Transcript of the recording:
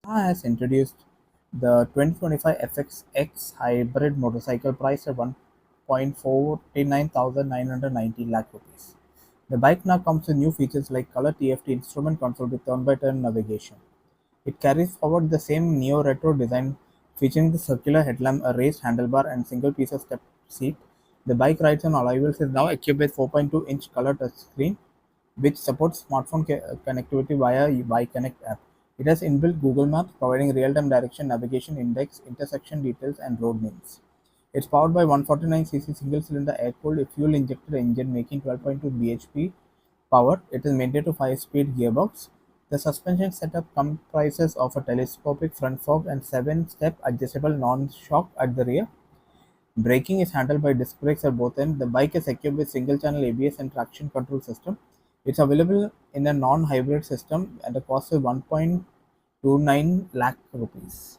has introduced the 2025 FXX hybrid motorcycle priced at 1,49,990 lakh rupees. The bike now comes with new features like color TFT instrument console with turn-by-turn navigation. It carries forward the same neo-retro design featuring the circular headlamp, a raised handlebar, and single-piece of step seat. The bike rides on alloy wheels is now equipped with 4.2-inch color touchscreen which supports smartphone connectivity via BikeConnect app. It has inbuilt Google Maps, providing real-time direction, navigation, index, intersection details, and road names. It's powered by 149cc single-cylinder air-cooled fuel-injected engine making 12.2 bhp power. It is maintained to 5-speed gearbox. The suspension setup comprises of a telescopic front fork and 7-step adjustable non-shock at the rear. Braking is handled by disc brakes at both ends. The bike is equipped with single-channel ABS and traction control system. It's available in a non-hybrid system at a cost of 1.29 lakh rupees.